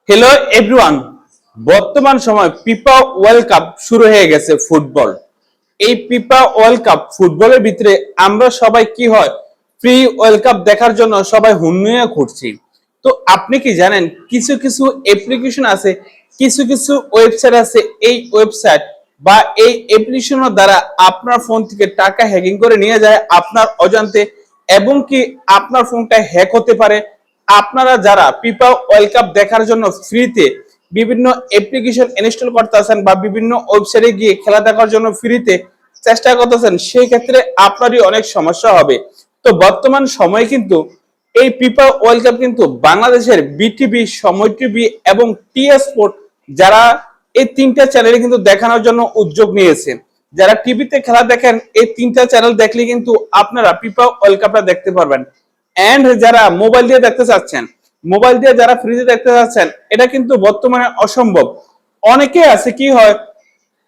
Hello everyone, বর্তমান সময় FIFA world cup শুরু হয়ে গেছে ফুটবল। এই ফিফা ওয়ার্ল্ড কাপ ফুটবলের ভিতরে আমরা সবাই কি হয় ফ্রি ওয়ার্ল্ড কাপ দেখার জন্য সবাই হুন্নুয়ে ঘুরছি। তো আপনি কি জানেন কিছু কিছু অ্যাপ্লিকেশন আছে, কিছু কিছু ওয়েবসাইট আছে, এই ওয়েবসাইট বা এই অ্যাপ্লিকেশনের দ্বারা আপনার ফোন থেকে টাকা হ্যাকিং করে নিয়ে যায় আপনার অজান্তে, এবং কি আপনার ফোনটা হ্যাক হতে পারে। আপনারা যারা ফিফা ওয়ার্ল্ড কাপ দেখার জন্য ফ্রিতে বিভিন্ন অ্যাপ্লিকেশন ইনস্টল করতেছেন বা বিভিন্ন ওয়েবসাইটে গিয়ে খেলা দেখার জন্য ফ্রিতে চেষ্টা করতেছেন, সেই ক্ষেত্রে আপনারই অনেক সমস্যা হবে। তো বর্তমান সময়ে কিন্তু এই ফিফা ওয়ার্ল্ড কাপ কিন্তু বাংলাদেশের বিটিভি, সময় টিভি এবং টিএস স্পোর্ট, যারা এই তিনটা চ্যানেলে কিন্তু দেখানোর জন্য উদ্যোগ নিয়েছে। যারা টিভিতে খেলা দেখেন, এই তিনটা চ্যানেল দেখলে কিন্তু আপনারা ফিফা ওয়ার্ল্ড কাপটা দেখতে পারবেন। এন্ড যারা মোবাইল দিয়ে দেখতে চাচ্ছেন, মোবাইল দিয়ে যারা ফ্রিতে দেখতে চাচ্ছেন, এটা কিন্তু বর্তমানে অসম্ভব। অনেকে আছে কি হয়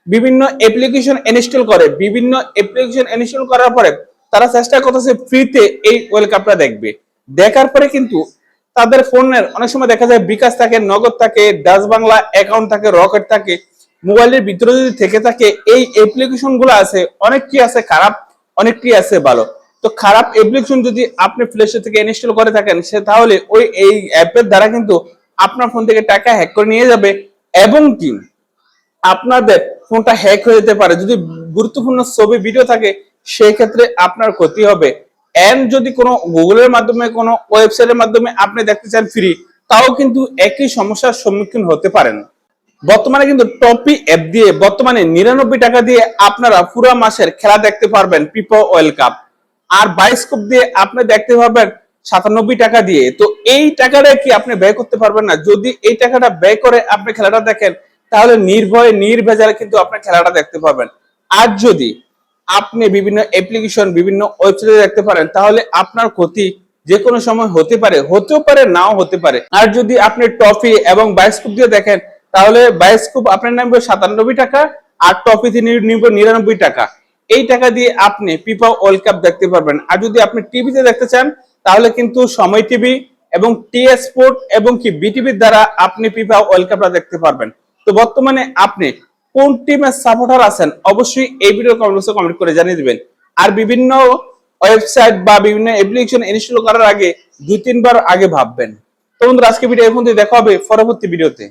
বিভিন্ন অ্যাপ্লিকেশন ইনস্টল করে, বিভিন্ন অ্যাপ্লিকেশন ইনস্টল করার পরে তারা চেষ্টা করতেছে ফ্রিতে এই ওয়ার্ল্ড কাপটা দেখবে। দেখার পরে কিন্তু তাদের ফোনের অনেক সময় দেখা যায় বিকাশ থাকে, নগদ থাকে, ডাচ বাংলা অ্যাকাউন্ট থাকে, রকেট থাকে, মোবাইলের ভিতরে যদি থেকে থাকে এই অ্যাপ্লিকেশন গুলো আছে, অনেকটি আছে খারাপ, অনেকটি আছে ভালো। তো খারাপ অ্যাপ্লিকেশন যদি আপনি প্লে স্টোর থেকে ইনস্টল করে থাকেন, সে তাহলে ওই এই অ্যাপের দ্বারা কিন্তু আপনার ফোন থেকে টাকা হ্যাক করে নিয়ে যাবে, এবং কি আপনাদের ফোনটা হ্যাক হয়ে যেতে পারে। যদি গুরুত্বপূর্ণ ছবি ভিডিও থাকে, সেই ক্ষেত্রে আপনার ক্ষতি হবে। এন্ড যদি কোনো গুগলের মাধ্যমে, কোনো ওয়েবসাইটের মাধ্যমে আপনি দেখতে চান ফ্রি, তাও কিন্তু একই সমস্যার সম্মুখীন হতে পারেন। বর্তমানে কিন্তু টপি অ্যাপ দিয়ে বর্তমানে 99 টাকা দিয়ে আপনারা পুরো মাসের খেলা দেখতে পারবেন ফিফা ওয়ার্ল্ড কাপ। আর বায়োস্কোপ দিয়ে আপনি দেখতে পারবেন 97 টাকা দিয়ে। তো এই টাকাটা কি আপনি ব্যয় করতে পারবেন না? যদি এই টাকাটা ব্যয় করে আপনি খেলাটা দেখেন, তাহলে নির্ভয়ে নির্ভেজালে কিন্তু আপনি খেলাটা দেখতে পারবেন। আর যদি আপনি বিভিন্ন অ্যাপ্লিকেশন, বিভিন্ন ওয়েবসাইটে দেখতে পারেন, তাহলে আপনার ক্ষতি যে কোনো সময় হতে পারে, হতেও পারে, নাও হতে পারে। আর যদি আপনি টফি এবং বায়োস্কোপ দিয়ে দেখেন, তাহলে বায়োস্কোপ আপনার নামবে 97 টাকা, আর টফিতে নিব 99 টাকা। এই টাকা দিয়ে আপনি ফিফা ওয়ার্ল্ড কাপ দেখতে পারবেন। আর যদি আপনি টিভিতে দেখতে চান, তাহলে কিন্তু সময় টিভি এবং টিএস স্পোর্ট এবং কি বিটিভির দ্বারা আপনি ফিফা ওয়ার্ল্ড কাপটা দেখতে পারবেন। তো বর্তমানে আপনি কোন টিমের সাপোর্টার আছেন, অবশ্যই এই ভিডিও কমেন্টে কমেন্ট করে জানিয়ে দিবেন। আর বিভিন্ন ওয়েবসাইট বা বিভিন্ন অ্যাপ্লিকেশন ইনস্টল করার আগে 2-3 বার আগে ভাববেন। তো বন্ধুরা, আজকে ভিডিও এই পর্যন্ত, দেখা হবে পরবর্তী ভিডিওতে।